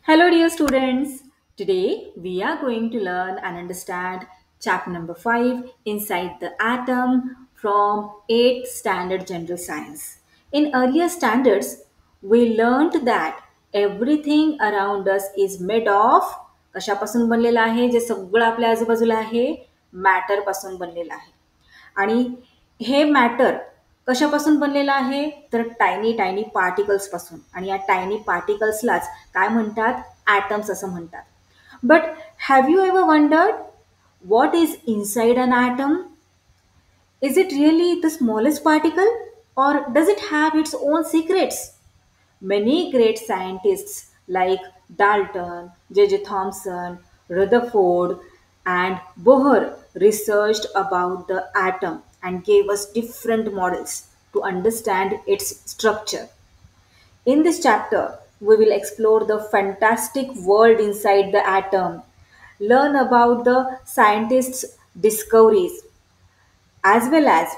Hello, dear students. Today we are going to learn and understand chapter number 5 Inside the Atom from 8th Standard General Science. In earlier standards, we learned that everything around us is made of कशापासून बनलेलं आहे जे सगळं आपल्या आजूबाजूला आहे matter पासून बनलेलं आहे आणि हे मॅटर कशापासून बनलेलं आहे तर टायनी टायनी पार्टिकल्स पासून आणि या टायनी पार्टिकल्सलाच काय म्हणतात ॲटम्स असं म्हणतात. But have you ever wondered what is inside an atom? Is it really the smallest particle or does it have its own secrets? Many great scientists like Dalton, J.J. Thomson, Rutherford, and Bohr researched about the atom and gave us different models to understand its structure. In this chapter, we will explore the fantastic world inside the atom, learn about the scientists' discoveries, as well as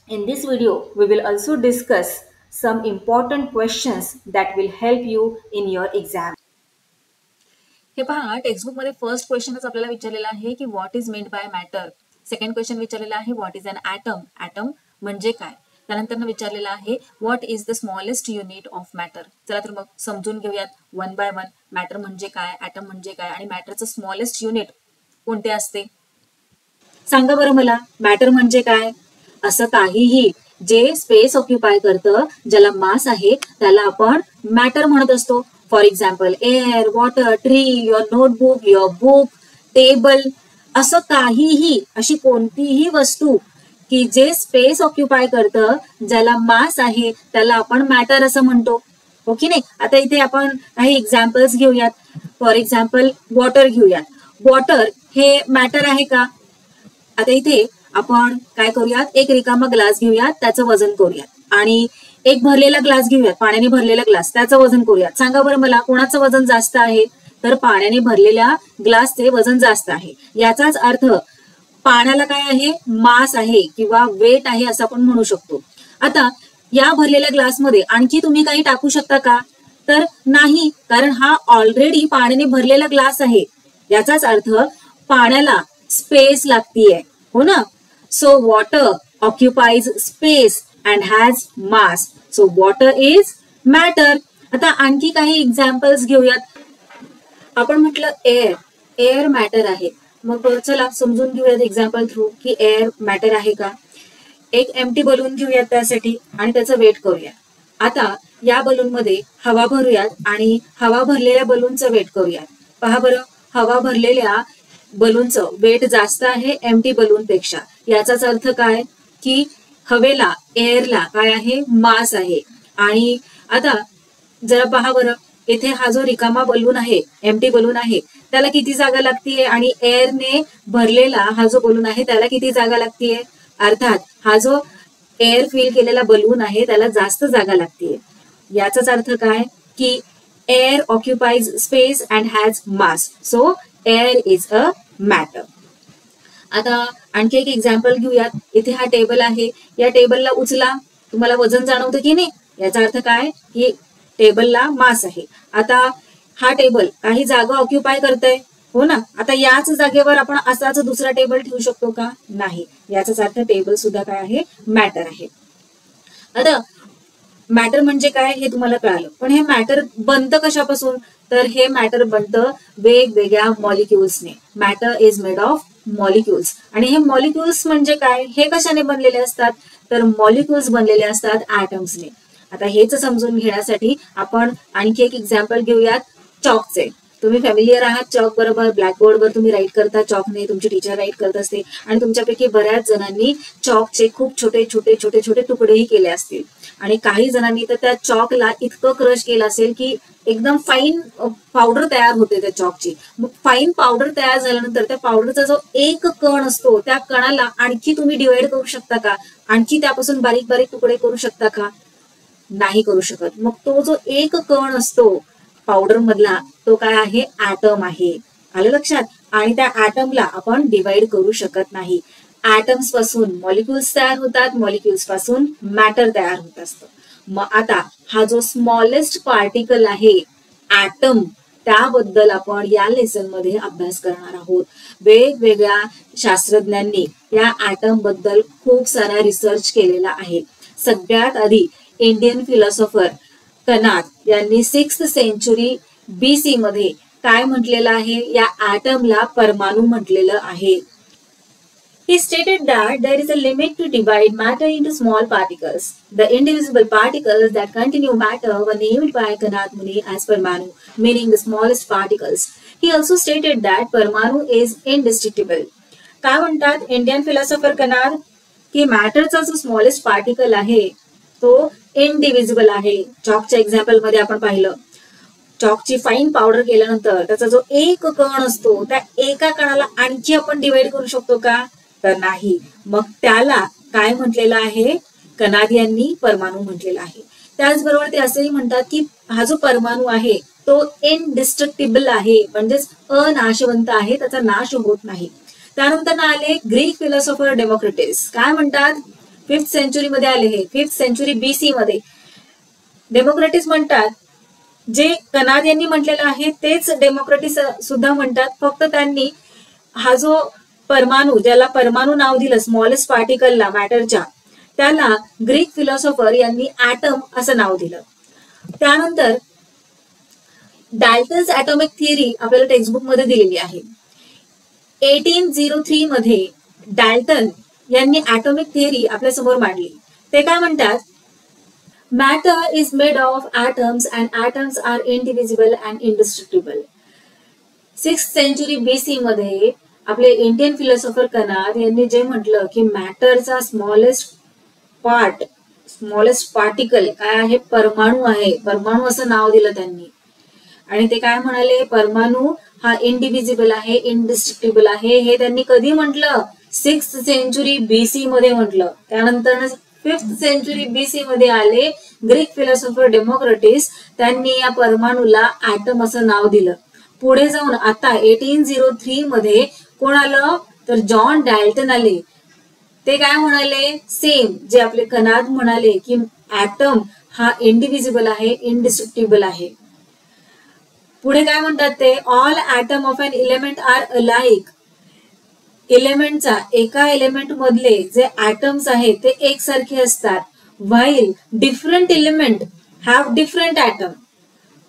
in this video, we will also discuss some important questions that will help you in your exam. हे पहा textbook मध्ये first क्वेश्चनच आपल्याला विचारलेला आहे की what is made by matter. Second question विचारलेला आहे what is an atom. Atom म्हणजे काय. त्यानंतर विचारलेला आहे what is the smallest unit of matter. चला तर मग समजून घेऊयात वन बाय वन. मॅटर म्हणजे काय, ॲटम म्हणजे काय आणि मॅटरचं स्मॉलेस्ट युनिट कोणते असते. सांगा बरं मला, मॅटर म्हणजे काय. असं काहीही जे स्पेस ऑक्युपाय करतं, ज्याला मास आहे त्याला आपण मॅटर म्हणत असतो. For example air, water, tree, your notebook, your book, table. असं काहीही, अशी कोणतीही वस्तू की जे स्पेस ऑक्युपाय करतं, ज्याला मास आहे त्याला आपण मॅटर असं म्हणतो. ओके नाही. आता इथे आपण काही एक्झाम्पल्स घेऊयात. फॉर एक्झाम्पल वॉटर घेऊयात. वॉटर हे मॅटर आहे का. आता इथे आपण काय करूयात, एक रिकामा ग्लास घेऊयात, त्याचं वजन करूयात आणि एक भरलेला ग्लास घेऊयात, पाण्याने भरलेला ग्लास, त्याचं वजन करूयात. सांगा बरं मला कोणाचं वजन जास्त आहे. तर पाण्याने भरलेल्या ग्लासचे वजन जास्त आहे. याचाच अर्थ पाण्याला काय आहे, मास आहे किंवा वेट आहे असं आपण म्हणू शकतो. आता या भरलेल्या ग्लासमध्ये आणखी तुम्ही काही टाकू शकता का. तर नाही, कारण हा ऑलरेडी पाण्याने भरलेला ग्लास आहे. याचाच अर्थ पाण्याला स्पेस लागतीये, हो ना. So water occupies space and has mass. So water is matter. आता आणखी काही एक्झाम्पल्स घेऊयात. आपण म्हटलं एअर, एअर मॅटर आहे. मग चला समजून घेऊयात एक्झाम्पल थ्रू की एअर मॅटर आहे का. एक एम्प्टी बलून घेऊयात त्यासाठी आणि त्याचं वेट करूया. आता या बलून मध्ये हवा भरूयात आणि हवा भरलेल्या बलूनचं वेट करूयात. पहा बरं, हवा भरलेल्या बलूनचं वेट जास्त आहे एम्प्टी बलून पेक्षा. याचाच अर्थ काय की हवेला, एअरला काय आहे, मास आहे. आणि आता जरा पहा बरं, इथे हा जो रिकामा बलून आहे, एम्प्टी बलून आहे, त्याला किती जागा लागतीये आणि एअरने भरलेला हा जो बलून आहे त्याला किती जागा लागतीये. अर्थात हा जो एअर फिल केलेला बलून आहे त्याला जास्त जागा लागतीये. याचाच अर्थ काय की air occupies space and has mass. So air is a matter. आता आणखी एक एक्झाम्पल घेऊयात. इथे हा टेबल आहे, या टेबलला उचला, तुम्हाला वजन जाणवतं की नाही. याचा अर्थ काय की टेबलला मास आहे. आता हा टेबल काही जागा ऑक्युपाय करतोय, हो ना. आता याच जागेवर आपण असाच दुसरा टेबल ठेवू शकतो का. नाही. याचाच अर्थ टेबल सुद्धा काय आहे, मॅटर आहे. आता मॅटर म्हणजे काय हे तुम्हाला कळालं, पण हे मॅटर बनतं कशापासून. तर हे मॅटर बनतं वेगवेगळ्या मॉलिक्युल्सने. Matter is made of molecules. आणि हे मॉलिक्युल्स म्हणजे काय, हे कशाने बनलेले असतात. तर मॉलिक्युल्स बनलेले असतात ॲटम्सने. आता हेच समजून घेण्यासाठी आपण आणखी एक एक्झाम्पल घेऊयात चॉकचे. तुम्ही फॅमिलियर आहात चॉक बरोबर. ब्लॅकबोर्डवर तुम्ही राईट करता चॉकने, तुमची टीचर राईट करत असते आणि तुमच्यापैकी बऱ्याच जणांनी चॉकचे खूप छोटे छोटे छोटे छोटे तुकडेही केले असतील आणि काही जणांनी तर त्या चॉकला इतकं क्रश केलं असेल की एकदम फाईन पावडर तयार होते त्या चॉकची. मग फाईन पावडर तयार झाल्यानंतर त्या पावडरचा जो एक कण असतो त्या कणाला आणखी तुम्ही डिवाइड करू शकता का, आणखी त्यापासून बारीक बारीक तुकडे करू शकता का. नाही करू शकत. मग तो जो एक कण असतो पावडर मधला तो काय आहे, ॲटम आहे. आलं लक्षात. आणि त्या ॲटमला आपण डिवाइड करू शकत नाही. ॲटम्स पासून मॉलिक्युल्स तयार होतात, मॉलिक्युल्स पासून मॅटर तयार होत असतं. मग आता हा जो स्मॉलेस्ट पार्टिकल आहे ॲटम, त्याबद्दल आपण या लेसन मध्ये अभ्यास करणार आहोत. वेगवेगळ्या शास्त्रज्ञांनी या ॲटम बद्दल खूप सारा रिसर्च केलेला आहे. सगळ्यात आधी इंडियन फिलॉसॉफर कनाद यांनी 6th सेंचुरी BC मध्ये काय म्हटलेलं आहे, या ॲटमला परमाणू म्हटलेलं आहे. He stated that there is a limit to divide matter into small particles. The indivisible particles that continue matter were named by Kanad Muni as Parmanu, meaning the smallest particles. He also stated that Parmanu is indestructible. काय म्हणतात Indian philosopher Kanad की मॅटरचा जो smallest particle आहे तो इनडिव्हिजिबल आहे. चॉकच्या example मध्ये आपण पाहिलं, चॉकची फाईन पावडर केल्यानंतर त्याचा जो एक कण असतो त्या एका कणाला आणखी आपण डिवाइड करू शकतो का, तर नाही. मग त्याला काय म्हटलेलं आहे, कनाद यांनी परमाणू म्हटलेला आहे. त्याचबरोबर ते असंही म्हणतात की हा जो परमाणू आहे तो इनडिस्ट्रक्टिबल आहे, म्हणजेच अनाशवंत आहे, त्याचा नाश होत नाही. त्यानंतर आले ग्रीक फिलॉसॉफर डेमोक्रिटस. काय म्हणतात, 5th सेंचुरी मध्ये आले हे, 5th सेंचुरी BC मध्ये. डेमोक्रिटस म्हणतात जे कनाद यांनी म्हटलेलं आहे तेच डेमोक्रिटस सुद्धा म्हणतात, फक्त त्यांनी हा जो परमाणू, ज्याला परमाणू नाव दिलं स्मॉलेस्ट पार्टिकलला मॅटरच्या, त्याला ग्रीक फिलॉसॉफर यांनी ॲटम असं नाव दिलं. त्यानंतर डाल्टन्स ॲटॉमिक थिअरी आपल्याला टेक्स्टबुक मध्ये दिलेली आहे. 1803 मध्ये डाल्टन यांनी ॲटॉमिक थिअरी आपल्या समोर मांडली. ते काय म्हणतात, matter is made of atoms and atoms are indivisible and indestructible. 6th century BC मध्ये आपले इंडियन फिलॉसॉफर कनाद यांनी जे म्हटलं की मॅटरचा स्मॉलेस्ट पार्टिकल काय आहे, परमाणू आहे. परमाणू असं नाव दिलं त्यांनी. आणि ते काय म्हणाले, परमाणू हा इनडिव्हिजिबल आहे, इनडिस्ट्रक्टिबल आहे. हे त्यांनी कधी म्हटलं, 6th सेंचुरी BC मध्ये म्हटलं. त्यानंतर 5th सेंचुरी BC मध्ये आले ग्रीक फिलॉसॉफर डेमोक्रिटस, त्यांनी या परमाणूला ॲटम असं नाव दिलं. पुढे जाऊन आता 1803 मध्ये कोण आलं, तर जॉन डाल्टन आले. ते काय म्हणाले, सेम जे आपले कनाद म्हणाले की ॲटम हा इनडिव्हिजिबल आहे, इनडिस्ट्रक्टिबल आहे. पुढे काय म्हणतात ते, all atom of an element are alike. एलिमेंटचा, एका एलिमेंट मधले जे ॲटम्स आहेत ते एकसारखे असतात. While different element have different atom.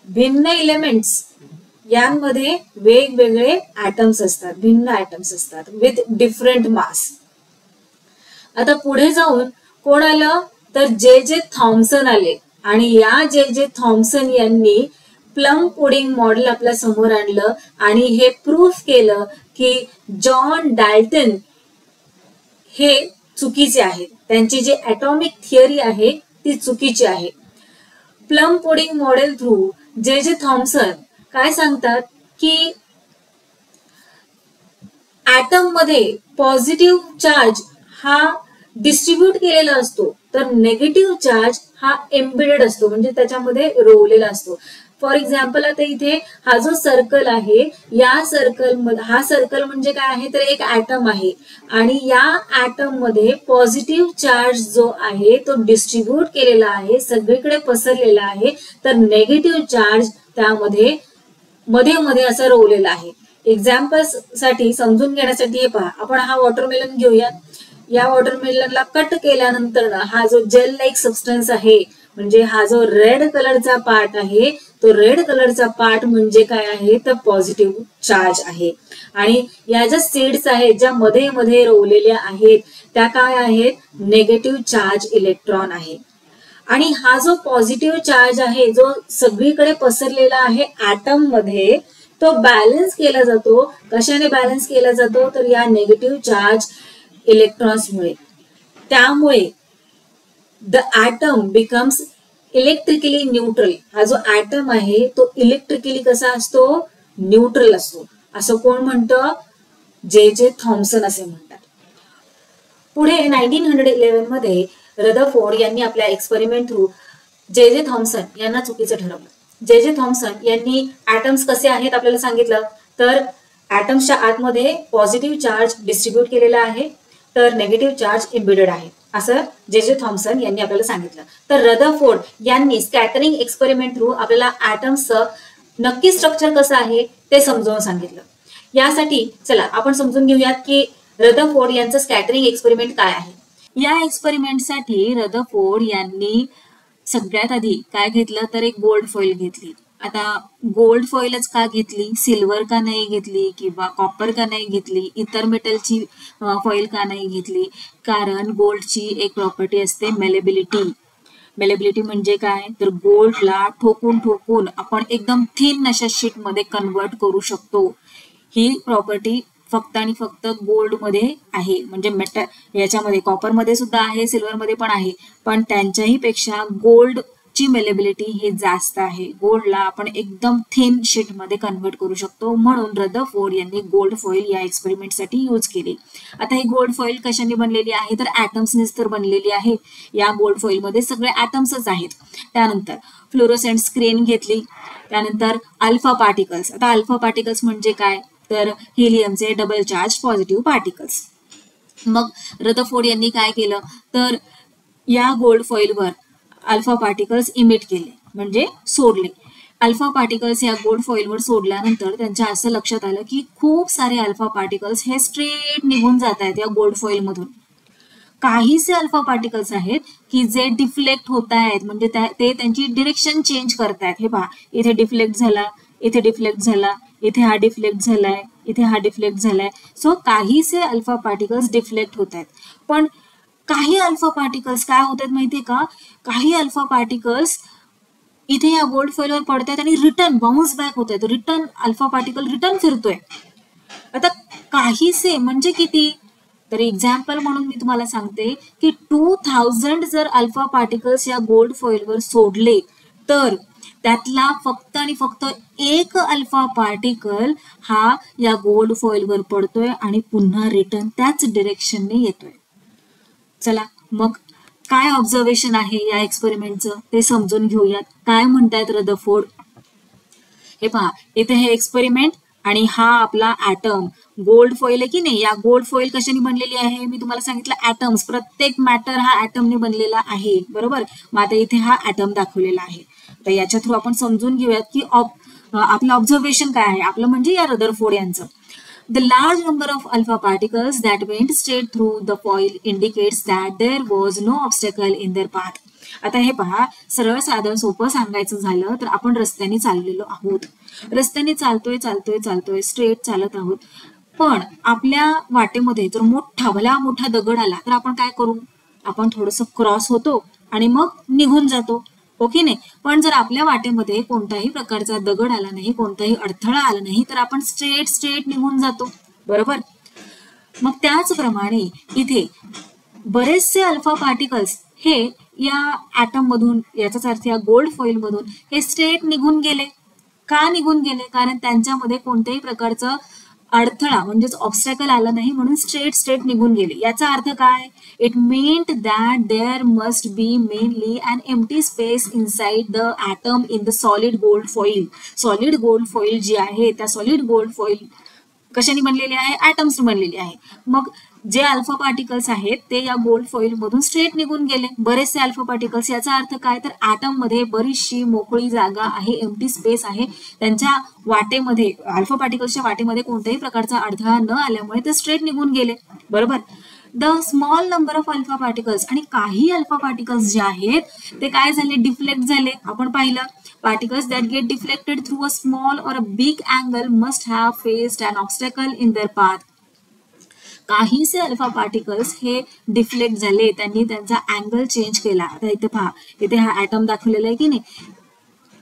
भिन्न एलिमेंट्स यांमध्ये वेगवेगळे ॲटम्स असतात, भिन्न ॲटम्स असतात विथ डिफरंट मास. आता पुढे जाऊन कोण आलं, तर जे थॉम्सन आले. आणि या जे थॉम्सन यांनी प्लम पुडिंग मॉडेल आपल्या समोर आणलं आणि हे प्रूफ केलं की जॉन डाल्टन हे चुकीचे आहेत, त्यांची जी ॲटॉमिक थिअरी आहे ती चुकीची आहे. Plum pudding model through J Thomson काय सांगतात की ॲटम मध्ये पॉझिटिव्ह चार्ज हा डिस्ट्रीब्यूट केलेला असतो, तर नेगेटिव्ह चार्ज हा एम्बेडेड असतो, म्हणजे त्याच्यामध्ये रोवलेला असतो. फॉर एक्झाम्पल आता इथे हा जो सर्कल आहे, या सर्कल मध्ये, हा सर्कल म्हणजे काय आहे, तर एक ॲटम आहे. आणि या ॲटम मध्ये पॉझिटिव्ह चार्ज जो आहे तो डिस्ट्रीब्यूट केलेला आहे, सगळीकडे पसरलेला आहे, तर नेगेटिव्ह चार्ज त्यामध्ये मध्ये असा रोवलेला आहे. एक्झाम्पल साठी समजून घेण्यासाठी हे पहा, आपण हा वॉटरमेलन घेऊया. या वॉटरमेलनला कट केल्यानंतर हा जो जेल लाईक सबस्टन्स आहे, म्हणजे हा जो रेड कलरचा पार्ट आहे, तो रेड कलरचा पार्ट म्हणजे काय आहे, तर पॉझिटिव्ह चार्ज आहे. आणि या ज्या सीड्स आहेत ज्या मध्ये रोवलेल्या आहेत त्या काय आहेत, निगेटिव्ह चार्ज इलेक्ट्रॉन आहे. आणि हा जो पॉझिटिव्ह चार्ज आहे जो सगळीकडे पसरलेला आहे ॲटम मध्ये, तो बॅलन्स केला जातो. कशाने बॅलन्स केला जातो, तर या निगेटिव्ह चार्ज इलेक्ट्रॉन्समुळे. त्यामुळे the atom becomes electrically neutral. हा जो ॲटम आहे तो इलेक्ट्रिकली कसा असतो, न्यूट्रल असतो, असं कोण म्हणतं, जे थॉम्सन असे म्हणतात. पुढे 1911 मध्ये रदरफोर्ड यांनी आपल्या एक्सपेरिमेंट थ्रू जे थॉम्सन यांना चुकीचं ठरवलं. जे थॉम्सन यांनी ॲटम्स कसे आहेत आपल्याला सांगितलं, तर ॲटम्सच्या आतमध्ये पॉझिटिव्ह चार्ज डिस्ट्रीब्यूट केलेला आहे, तर नेगेटिव्ह चार्ज एम्बेडेड आहे, असं जे थॉम्सन यांनी आपल्याला सांगितलं. तर रदरफोर्ड यांनी स्कॅटरिंग एक्सपेरिमेंट थ्रू आपल्याला ॲटम्सचं नक्की स्ट्रक्चर कसं आहे ते समजावून सांगितलं. यासाठी चला आपण समजून घेऊयात की रदरफोर्ड यांचं स्कॅटरिंग एक्सपेरिमेंट काय आहे. या एक्सपेरिमेंटसाठी रदरफोर्ड यांनी सगळ्यात आधी काय घेतलं तर एक गोल्ड फॉईल घेतली. आता गोल्ड फॉईलच का घेतली, सिल्वर का नाही घेतली किंवा कॉपर का नाही घेतली, इतर मेटलची फॉईल का नाही घेतली? कारण गोल्डची एक प्रॉपर्टी असते मेलेबिलिटी. मेलेबिलिटी म्हणजे काय तर गोल्डला ठोकून ठोकून आपण एकदम थिन अशा शीटमध्ये कन्वर्ट करू शकतो. ही प्रॉपर्टी फक्त आणि फक्त गोल्ड मध्ये आहे. म्हणजे मेटल याच्यामध्ये कॉपरमध्ये सुद्धा आहे, सिल्वरमध्ये पण आहे, पण त्यांच्याही पेक्षा गोल्डची मेलेबिलिटी ही जास्त आहे. गोल्डला आपण एकदम थिन शीटमध्ये कन्वर्ट करू शकतो. म्हणून रदरफोर्ड यांनी गोल्ड फॉईल या एक्सपेरिमेंटसाठी यूज केली. आता ही गोल्ड फॉईल कशाने बनलेली आहे तर ॲटम्सनीच तर बनलेली आहे. या गोल्ड फॉईलमध्ये सगळे ॲटम्सच आहेत. त्यानंतर फ्लोरोसेंट स्क्रीन घेतली. त्यानंतर अल्फा पार्टिकल्स. आता अल्फा पार्टिकल्स म्हणजे काय तर हिलियमचे डबल चार्ज पॉझिटिव्ह पार्टिकल्स. मग रदरफोर्ड यांनी काय केलं तर या गोल्ड फॉईलवर अल्फा पार्टिकल्स इमिट केले म्हणजे सोडले. अल्फा पार्टिकल्स या गोल्ड फॉईलवर सोडल्यानंतर त्यांच्या असं लक्षात आलं की खूप सारे अल्फा पार्टिकल्स हे स्ट्रेट निघून जात आहेत या गोल्ड फॉईलमधून. काहीसे अल्फा पार्टिकल्स आहेत की जे डिफ्लेक्ट होत आहेत म्हणजे ते त्यांची डिरेक्शन चेंज करतायत. हे पहा, इथे डिफ्लेक्ट झाला, इथे डिफ्लेक्ट झाला, इथे हा डिफ्लेक्ट झालाय, इथे हा डिफ्लेक्ट झालाय. सो काहीसे अल्फा पार्टिकल्स डिफ्लेक्ट होत आहेत. पण काही अल्फा पार्टिकल्स काय होत आहेत माहितीये का, काही अल्फा पार्टिकल्स इथे या गोल्ड फॉईलवर पडतायत आणि रिटर्न बाउन्स बॅक होत आहेत. रिटर्न अल्फा पार्टिकल रिटर्न फिरतोय. आता काहीसे म्हणजे किती तर एक्झाम्पल म्हणून मी तुम्हाला सांगते की 2000 जर अल्फा पार्टिकल्स या गोल्ड फॉईलवर सोडले तर त्यातला फक्त आणि फक्त एक अल्फा पार्टिकल हा या गोल्ड फॉईलवर पडतोय आणि पुन्हा रिटर्न त्याच डिरेक्शनने येतोय. चला मग काय ऑब्झर्वेशन आहे या एक्सपेरिमेंटचं ते समजून घेऊयात. काय म्हणतायत रदरफोर्ड. हे पहा, इथे हे एक्सपेरिमेंट आणि हा आपला ॲटम गोल्ड फॉईल आहे की नाही. या गोल्ड फॉईल कशाने बनलेली आहे मी तुम्हाला सांगितलं ॲटम्स. प्रत्येक मॅटर हा ॲटमने बनलेला आहे, बरोबर. मग आता इथे हा ॲटम दाखवलेला आहे. तर याच्या थ्रू आपण समजून घेऊयात की आपलं ऑब्झर्वेशन काय आहे. आपलं म्हणजे या रदरफोर्ड यांचं. The large number of alpha particles that went straight through the foil indicates that there was no obstacle in their path. आता हे पहा, सरळ साधं सोपं सांगायचं झालं तर आपण रस्त्याने चाललेलो आहोत. रस्त्याने चालतोय चालतोय चालतोय स्ट्रेट चालत आहोत. पण आपल्या वाटेमध्ये जर भला मोठा दगड आला तर आपण काय करू, आपण थोडंसं क्रॉस होतो आणि मग निघून जातो, ओके नाही. पण जर आपल्या वाटेमध्ये कोणताही प्रकारचा दगड आला नाही, कोणताही अडथळा आला नाही तर आपण स्ट्रेट निघून जातो, बरोबर. मग त्याचप्रमाणे इथे बरेचसे अल्फा पार्टिकल्स हे या ॲटम मधून, याचाच अर्थ या गोल्ड फॉईल मधून हे स्ट्रेट निघून गेले. का निघून गेले कारण त्यांच्यामध्ये कोणत्याही प्रकारचं अडथळा म्हणजेच ऑब्स्टॅकल आला नाही म्हणून स्ट्रेट निघून गेले. याचा अर्थ काय, it meant that there must be mainly an empty space inside the atom in the solid gold foil. Solid gold foil जी आहे त्या सॉलिड गोल्ड फॉईल कशाने बनलेली आहे, ॲटम्स बनलेली आहे. मग जे अल्फा पार्टिकल्स आहेत ते या गोल्ड फॉईल मधून स्ट्रेट निघून गेले, बरेचसे अल्फा पार्टिकल्स. याचा अर्थ काय तर ॲटम मध्ये बरीचशी मोकळी जागा आहे, एम्प्टी स्पेस आहे. त्यांच्या वाटेमध्ये, अल्फा पार्टिकल्सच्या वाटेमध्ये कोणत्याही प्रकारचा अडथळा न आल्यामुळे ते स्ट्रेट निघून गेले, बरोबर. The small number of alpha particles, आणि काही अल्फा पार्टिकल्स जे आहेत ते काय झाले, डिफ्लेक्ट झाले. आपण पाहिलं particles that get deflected through a small or a big angle must have faced an obstacle in their path. काहीसे अल्फा पार्टिकल्स हे डिफ्लेक्ट झाले, त्यांनी त्यांचा अँगल चेंज केला. आता इथे पहा, इथे हा ॲटम दाखवलेला आहे की नाही.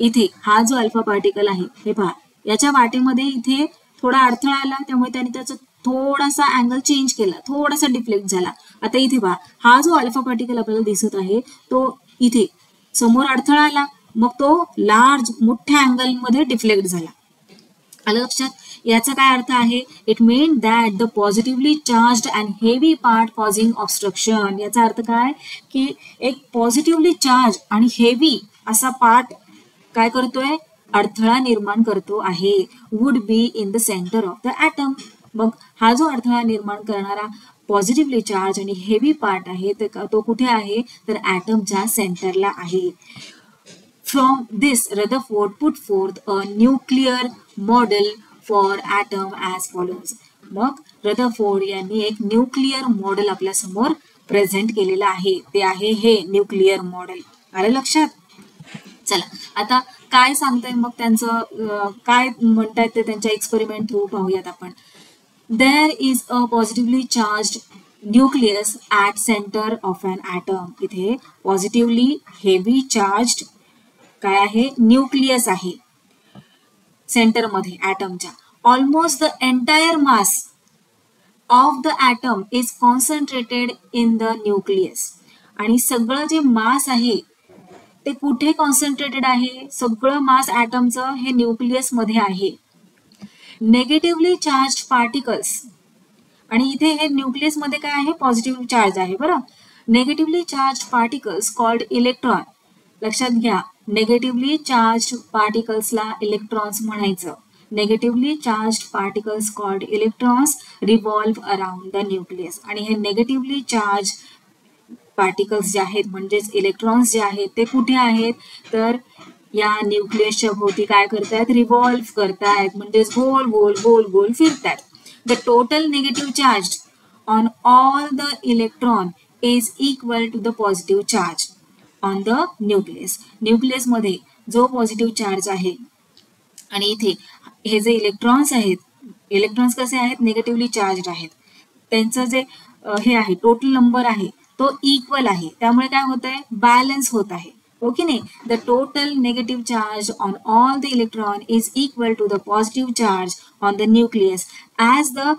इथे हा जो अल्फा पार्टिकल आहे हे पहा, याच्या वाटेमध्ये इथे थोडा अडथळा आला त्यामुळे त्याने त्याचा थोडासा अँगल चेंज केला, थोडासा डिफ्लेक्ट झाला. आता इथे पहा, हा जो अल्फा पार्टिकल आपल्याला दिसत आहे तो इथे समोर अडथळा आला, मग तो लार्ज मोठ्या अँगल मध्ये डिफ्लेक्ट झाला. आलं लक्षात. याचा काय अर्थ आहे, it mean that the positively charge and heavy part causing obstruction. याचा अर्थ काय की एक पॉझिटिव्हली चार्ज आणि हेवी असा पार्ट काय करतोय, अडथळा निर्माण करतो आहे. Would be in the center of the atom. मग हा जो अडथळा निर्माण करणारा पॉझिटिव्हली चार्ज आणि हेवी पार्ट आहे तो कुठे आहे तर ॲटमच्या सेंटरला आहे. From this, Rutherford put forth a nuclear model for atom as follows. मग रदरफोर्ड यांनी एक न्यूक्लिअर मॉडेल आपल्या समोर प्रेझेंट केलेलं आहे. ते आहे हे न्यूक्लिअर मॉडेल. आलं लक्षात? चला आता काय सांगताय मग त्यांचं काय म्हणतायत ते त्यांच्या एक्सपेरिमेंट थ्रू पाहूयात आपण. There is a positively charged nucleus at center of an atom. इथे positively heavy charged काय आहे न्यूक्लियस आहे सेंटर मध्ये ॲटमच्या. Almost the entire mass of the atom is concentrated in the nucleus. आणि सगळं जे मास आहे ते कुठे कॉन्सन्ट्रेटेड आहे? सगळं मास ॲटमचं हे न्यूक्लियस मध्ये आहे. नेगेटिव्हली चार्ज पार्टिकल्स आणि इथे हे न्यूक्लियस मध्ये काय आहे पॉझिटिव्ह चार्ज आहे बरं. Negatively charge particles called electron. लक्षात घ्या नेगेटिव्हली चार्ज पार्टिकल्सला इलेक्ट्रॉन्स म्हणायचं. Negatively charge particles called electrons revolve around the nucleus. आणि हे नेगेटिव्हली चार्ज पार्टिकल्स जे आहेत म्हणजेच इलेक्ट्रॉन्स जे आहेत ते कुठे आहेत तर या न्यूक्लियसच्या भोवती काय करतायत रिव्हॉल्व करतायत म्हणजेच गोल गोल गोल गोल फिरतायत. The total negative charge on all the electron is equal to the positive charge on the nucleus. Nucleus मध्ये जो पॉझिटिव्ह चार्ज आहे आणि इथे हे जे इलेक्ट्रॉन्स आहेत इलेक्ट्रॉन्स कसे आहेत निगेटिव्हली चार्ज आहेत. त्यांचं जे हे आहे टोटल नंबर आहे तो इक्वल आहे. त्यामुळे काय होत आहे बॅलन्स होत आहे. ओके नाही. The total negative charge on all the electron is equal to the positive charge on the nucleus as the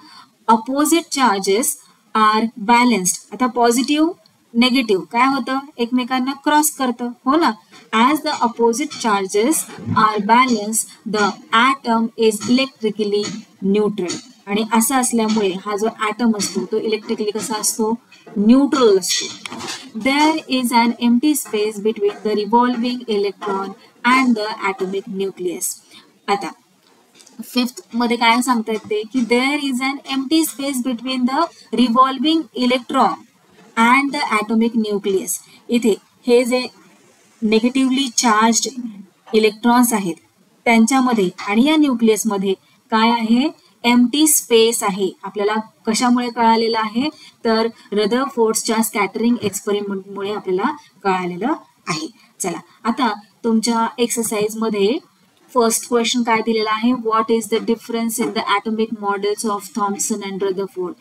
opposite charges are balanced. आता पॉझिटिव्ह नेगेटिव्ह काय होतं एकमेकांना क्रॉस करतं हो ना. As the opposite charges are balance the atom is electrically neutral. आणि असं असल्यामुळे हा जो ॲटम असतो तो इलेक्ट्रिकली कसा असतो न्यूट्रल असतो. There is an empty space between the revolving electron and the atomic nucleus. आता फिफ्थ मध्ये काय सांगता येते की there is an empty space between the revolving electron and the atomic nucleus. इथे हे जे नेगेटिव्हली चार्ज इलेक्ट्रॉन्स आहेत त्यांच्यामध्ये आणि या न्यूक्लियसमध्ये काय आहे एम्प्टी स्पेस आहे. आपल्याला कशामुळे कळालेलं आहे तर रदरफोर्डच्या स्कॅटरिंग एक्सपेरिमेंटमुळे आपल्याला कळालेलं आहे. चला आता तुमच्या एक्सरसाइज मध्ये फर्स्ट क्वेश्चन काय दिलेला आहे what is the difference in the atomic models of Thomson and Rutherford.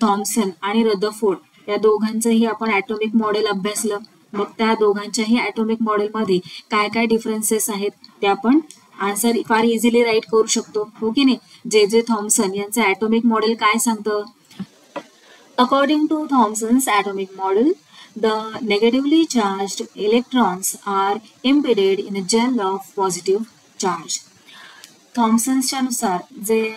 Thomson आणि रदरफोर्ड या दोघांचंही आपण ॲटॉमिक मॉडेल अभ्यासलं. मग त्या दोघांच्याही ॲटॉमिक मॉडेलमध्ये काय काय डिफरन्सेस आहेत ते आपण आन्सर फार इझिली राईट करू शकतो हो की नाही. जे जे थॉम्सन यांचं ॲटॉमिक मॉडेल काय सांगतं. According to Thomson's atomic model the negatively charged electrons are impeded in a gel of positive charge. थॉम्सन्सच्या नुसार जे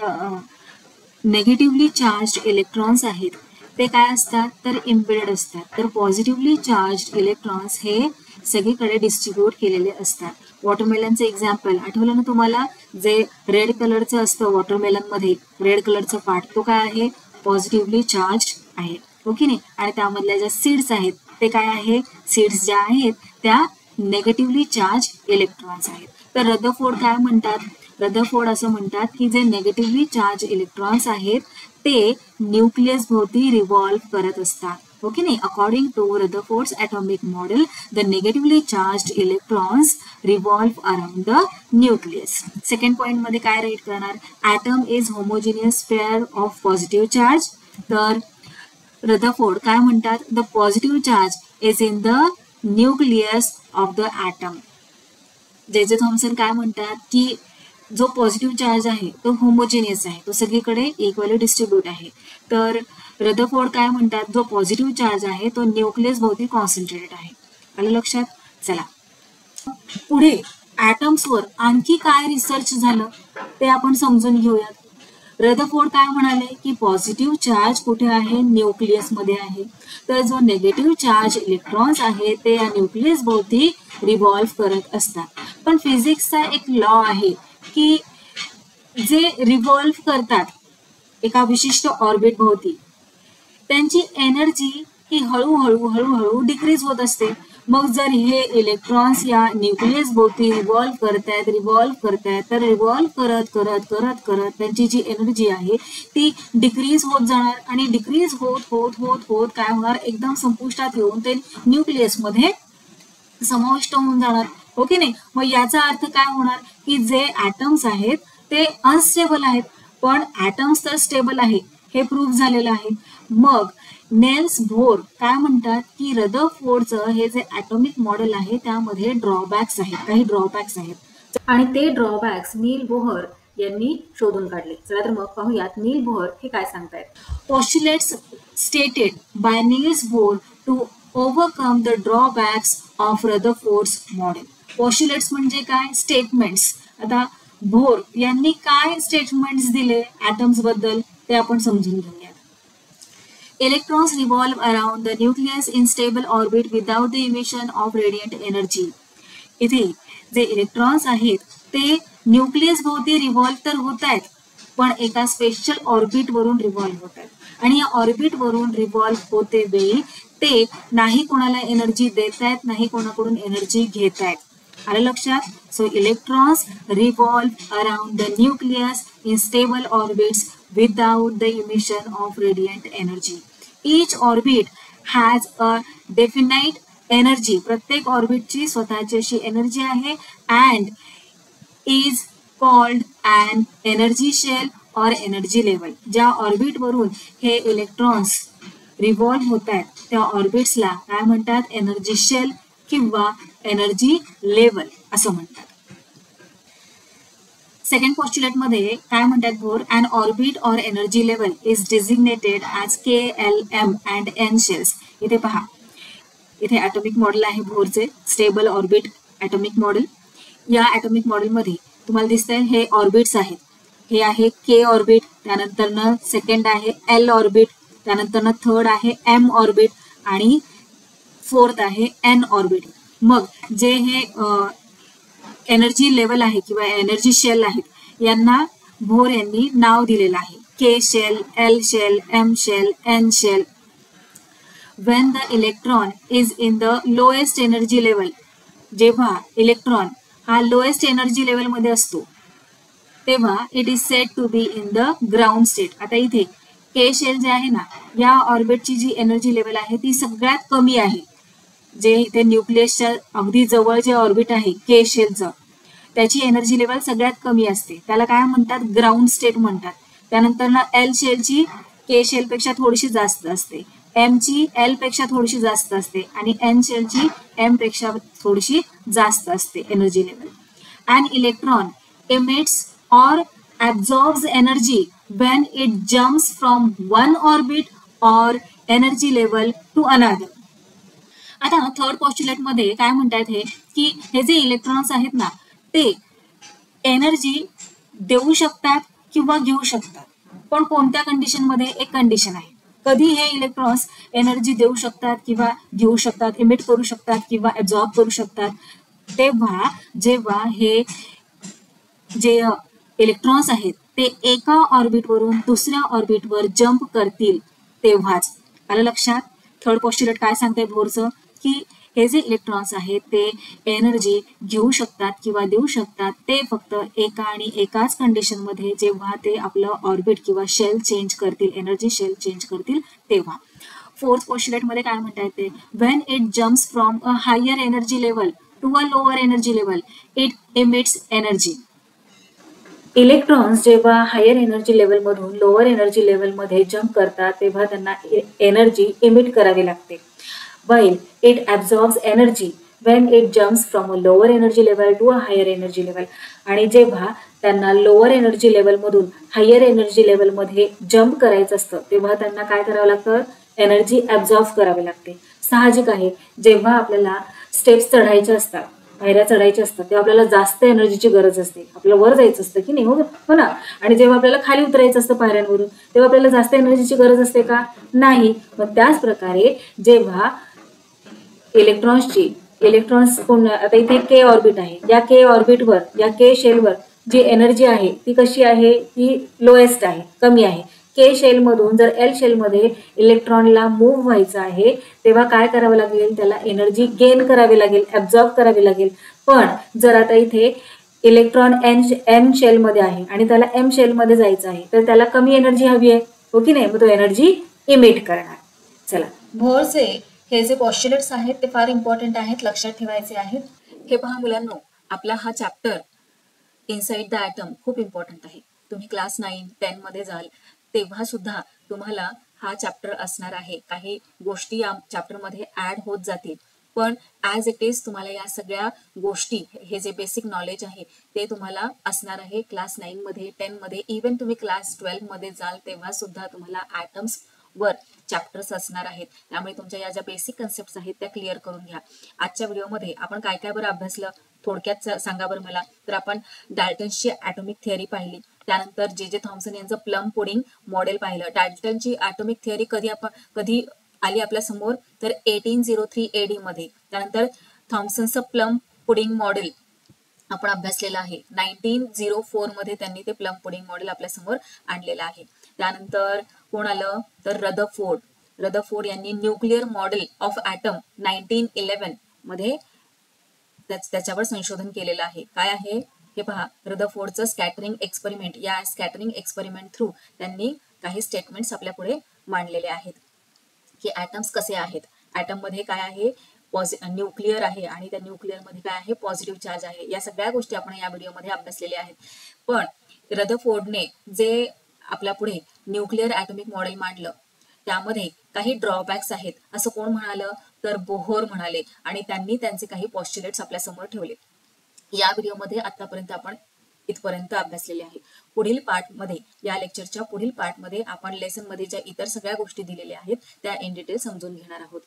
नेगेटिव्हली चार्ज्ड इलेक्ट्रॉन्स आहेत ते काय असतात तर इम्पेडेड असतात. तर पॉझिटिव्हली चार्ज्ड इलेक्ट्रॉन्स हे सगळीकडे डिस्ट्रीब्यूट केलेले असतात. वॉटरमेलनचं एक्झाम्पल आठवलं ना तुम्हाला जे रेड कलरचं असतं वॉटरमेलनमध्ये रेड कलरचा पार्ट तो काय आहे पॉझिटिव्हली चार्ज आहे ओके नाही. आणि त्यामधल्या ज्या सीड्स आहेत ते काय आहे सीड्स ज्या आहेत त्या नेगेटिव्हली चार्ज इलेक्ट्रॉन्स आहेत. तर रदरफोर्ड काय म्हणतात रदरफोर्ड असं म्हणतात की जे नेगेटिव्हली चार्ज इलेक्ट्रॉन्स आहेत ते न्यूक्लियस भोवती रिव्हॉल्व करत असतात ओके नाही. According to Rutherford's atomic model the negatively charged electrons revolve around the nucleus. Second point मध्ये काय राईट करणार atom is homogeneous sphere of positive charge. तर रदरफोर्ड काय म्हणतात the positive charge is in the nucleus of the atom. जे जे Thompson काय म्हणतात की जो पॉझिटिव्ह चार्ज आहे तो होमोजिनियस आहे तो सगळीकडे इक्वली डिस्ट्रीब्यूट आहे. तर रदरफोर्ड काय म्हणतात जो पॉझिटिव्ह चार्ज आहे तो न्यूक्लियस भोवती कॉन्सन्ट्रेटेड आहे. आलं लक्षात. चला पुढे ॲटम्सवर आणखी काय रिसर्च झालं ते आपण समजून घेऊयात. रदरफोर्ड काय म्हणाले की पॉझिटिव्ह चार्ज कुठे आहे न्यूक्लियस मध्ये आहे. तर जो नेगेटिव्ह चार्ज इलेक्ट्रॉन्स आहे ते या न्यूक्लियस भोवती रिव्हॉल्व करत असतात. पण फिजिक्सचा एक लॉ आहे की जे रिव्हॉल्व करतात एका विशिष्ट ऑर्बिट भोवती त्यांची एनर्जी ही हळूहळू हळूहळू डिक्रीज होत असते. मग जर हे इलेक्ट्रॉन्स या न्यूक्लियस भोवती रिव्हॉल्व करतायत तर रिव्हॉल्व करत त्यांची जी एनर्जी आहे ती डिक्रीज होत जाणार आणि डिक्रीज होत काय होणार, एकदम संपुष्टात येऊन ते न्यूक्लियसमध्ये समाविष्ट होऊन जाणार, हो की नाही. मग याचा अर्थ काय होणार की जे ऍटम्स आहेत ते अनस्टेबल आहेत, पण ऍटम्स तर स्टेबल आहे, हे प्रूव्ह झालेलं आहे. मग नेल्स बोर काय म्हणतात की रदरफोर्डचं हे जे ऍटॉमिक मॉडेल आहे त्यामध्ये ड्रॉबॅक्स आहेत, काही ड्रॉबॅक्स आहेत आणि ते ड्रॉबॅक्स नील बोहर यांनी शोधून काढले. चला तर मग पाहूयात नील बोहर हे काय सांगतायत. Postulates stated by Niels Bohr to overcome the drawbacks of Rutherford's model. Postulates म्हणजे काय, स्टेटमेंट्स. आता बोर यांनी काय स्टेटमेंट्स दिले ऍटम्स बद्दल ते आपण समजून घेऊयात. Electrons revolve around the nucleus in stable orbit without the emission of radiant energy. इथे जे इलेक्ट्रॉन्स आहेत ते न्यूक्लियस भोवती रिव्हॉल्व तर होत आहेत, पण एका स्पेशल ऑर्बिट वरून रिव्हॉल्व होत आहेत आणि या ऑर्बिट वरून रिव्हॉल्व होते वेळी ते नाही कोणाला एनर्जी देत आहेत, नाही कोणाकडून एनर्जी घेत आहेत. आलं लक्षात. So electrons revolve around the nucleus in stable orbits without the emission of radiant energy. Each orbit has a definite energy. प्रत्येक ऑर्बिटची स्वतःची अशी एनर्जी आहे and is called an energy shell or energy level. ज्या orbit वरून हे electrons revolve होत आहेत त्या ऑर्बिट्सला काय म्हणतात, एनर्जी शेल किंवा एनर्जी लेवल असं म्हणतात. सेकंड पॉस्ट्युलेट मध्ये काय म्हणतात Bohr, an orbit or energy level is designated as KLM and N shells. इथे पहा, इथे ॲटॉमिक मॉडेल आहे बोरचे, स्टेबल ऑर्बिट ॲटॉमिक मॉडेल. या ॲटॉमिक मॉडेलमध्ये तुम्हाला दिसतंय हे ऑर्बिट्स आहेत. हे आहे K ऑर्बिट, त्यानंतरनं सेकंड आहे L ऑर्बिट, त्यानंतरनं थर्ड आहे M ऑर्बिट आणि फोर्थ आहे N ऑर्बिट. मग जे हे एनर्जी लेवल आहे किंवा एनर्जी शेल आहेत यांना बोर यांनी नाव दिलेलं आहे, K shell, L shell, M shell, N shell. When the electron is in the lowest energy level, जेव्हा इलेक्ट्रॉन हा लोएस्ट एनर्जी लेवल मध्ये असतो तेव्हा it is said to be in the ground state. आता इथे K शेल जे आहे ना, या ऑर्बिटची जी एनर्जी लेवल आहे ती सगळ्यात कमी आहे. जे इथे न्यूक्लियसच्या अगदी जवळ जे ऑर्बिट आहे K शेलचं त्याची एनर्जी लेवल सगळ्यात कमी असते, त्याला काय म्हणतात, ग्राउंड स्टेट म्हणतात. त्यानंतर ना L शेलची K शेलपेक्षा थोडीशी जास्त असते, M ची L पेक्षा थोडीशी जास्त असते आणि N शेलची M पेक्षा थोडीशी जास्त असते energy level. And electron emits or absorbs energy when it jumps from one orbit or energy level to another. आता थर्ड पॉस्ट्युलेट मध्ये काय म्हणतात हे की हे जे इलेक्ट्रॉन्स आहेत ना ते एनर्जी देऊ शकतात किंवा घेऊ शकतात, पण कोणत्या कंडिशन मध्ये, एक कंडिशन आहे. कधी हे इलेक्ट्रॉन्स एनर्जी देऊ शकतात किंवा घेऊ शकतात, इमिट करू शकतात किंवा ऍब्झॉर्ब करू शकतात, तेव्हा जेव्हा हे जे इलेक्ट्रॉन्स आहेत ते एका ऑर्बिट वरून दुसऱ्या ऑर्बिटवर जम्प करतील तेव्हाच. आलं लक्षात. थर्ड पॉस्ट्युलेट काय सांगते बोरचं की हे जे इलेक्ट्रॉन्स आहेत ते एनर्जी घेऊ शकतात किंवा देऊ शकतात ते फक्त एका आणि एकाच कंडिशन मध्ये, जेव्हा ते आपलं ऑर्बिट किंवा शेल चेंज करतील, एनर्जी शेल चेंज करतील तेव्हा. फोर्थ पॉस्ट्युलेट मध्ये काय म्हणता येते, when it jumps from a higher energy level to a lower energy level it emits energy. Electrons जेव्हा हायर एनर्जी लेवल मधून लोअर एनर्जी लेवल मध्ये जम्प करतात तेव्हा त्यांना एनर्जी इमिट करावी लागते. while it absorbs energy when it jumps from a lower energy level to a higher energy level. आणि जेव्हा त्यांना लोअर एनर्जी लेवल मधून हायर एनर्जी लेवल मध्ये जम्प करायचं असतं तेव्हा त्यांना काय करावं लागतं, एनर्जी ऍब्झॉर्ब करावी लागते. साहजिक आहे, जेव्हा आपल्याला स्टेप्स चढायचे असतात, पायऱ्या चढायच्या असतात तेव्हा आपल्याला जास्त एनर्जीची गरज असते. आपल्याला वर जायचं असतं की नाही, हो ना. आणि जेव्हा आपल्याला खाली उतरायचं असतं पायऱ्यांवरून तेव्हा आपल्याला जास्त एनर्जीची गरज असते का, नाही. मग त्याच प्रकारे जेव्हा इलेक्ट्रॉन्स कोण, आता इथे K ऑर्बिट आहे, या K ऑर्बिटवर, या K शेलवर जी एनर्जी आहे ती कशी आहे, ती लोएस्ट आहे, कमी आहे. के शेलमधून जर एल शेलमध्ये इलेक्ट्रॉनला मूव्ह व्हायचं आहे तेव्हा काय करावं लागेल, त्याला एनर्जी गेन करावी लागेल, ॲब्झॉर्ब करावी लागेल. पण जर आता इथे इलेक्ट्रॉन एन शेलमध्ये आहे आणि त्याला एम शेलमध्ये जायचं आहे तर त्याला कमी एनर्जी हवी आहे, हो की नाही, मग तो एनर्जी इमिट करणार. चला, बोहरचे हे जे पॉस्च्युलेट्स आहेत ते फार इम्पॉर्टंट आहेत, लक्षात ठेवायचे आहेत. हे पहा मुलांनो, आपला हा चॅप्टर इनसाइड द ॲटम खूप इम्पॉर्टंट आहे. तुम्ही क्लास 9-10 मध्ये जाल तेव्हा सुद्धा तुम्हाला हा चॅप्टर असणार आहे. काही गोष्टी या चॅप्टरमध्ये ऍड होत जातील, पण ॲज इट इज तुम्हाला या सगळ्या गोष्टी, हे जे बेसिक नॉलेज आहे ते तुम्हाला असणार आहे क्लास 9 मध्ये, 10 मध्ये, इव्हन तुम्ही क्लास 12 मध्ये जाल तेव्हा सुद्धा तुम्हाला ॲटम्स वर चॅप्टर्स असणार आहेत. त्यामुळे तुमच्या या ज्या बेसिक कन्सेप्ट आहेत त्या क्लिअर करून घ्या. आजच्या व्हिडिओमध्ये आपण काय काय बरं अभ्यासलं थोडक्यात सांगा बरं मला. तर आपण डाल्टन्सची ॲटॉमिक थिअरी पाहिली, त्यानंतर जे थॉम्सन यांचं प्लम पुडिंग मॉडेल पाहिलं. डाल्टनची ॲटॉमिक थिअरी कधी आली आपल्या समोर, तर 1803 AD मध्ये. त्यानंतर थॉम्सनचं प्लम पुडिंग मॉडेल आपण अभ्यासलेलं आहे. 1904 मध्ये त्यांनी ते प्लम पुडिंग मॉडेल आपल्या समोर आणलेलं आहे. त्यानंतर कोण आलं, तर रदरफोर्ड यांनी न्यूक्लिअर मॉडेल ऑफ ॲटम 1911 मध्ये त्याच्यावर संशोधन केलेलं आहे. काय आहे हे पहा, रदरफोर्डचं स्कॅटरिंग एक्सपेरिमेंट, या स्कॅटरिंग एक्सपेरिमेंट थ्रू त्यांनी काही स्टेटमेंट्स आपल्या पुढे मांडलेले आहेत की ॲटम्स कसे आहेत, ॲटम मध्ये काय आहे, न्यूक्लिअर आहे आणि त्या न्यूक्लिअर मध्ये काय आहे, पॉझिटिव्ह चार्ज आहे. या सगळ्या गोष्टी आपण या व्हिडिओमध्ये अभ्यासलेल्या आहेत. पण रदरफोर्डने जे आपल्या पुढे न्यूक्लिअर ॲटॉमिक मॉडेल मांडलं त्यामध्ये काही ड्रॉबॅक्स आहेत असं कोण म्हणालं, तर बोहर म्हणाले, आणि त्यांनी त्यांचे काही पॉस्च्युलेट्स आपल्या समोर ठेवले. या व्हिडिओमध्ये आतापर्यंत आपण इथपर्यंत अभ्यासलेले आहे. पुढील पार्टमध्ये, या लेक्चरच्या पुढील पार्टमध्ये आपण लेसन मध्ये ज्या इतर सगळ्या गोष्टी दिलेल्या आहेत त्या इन डिटेल समजून घेणार आहोत.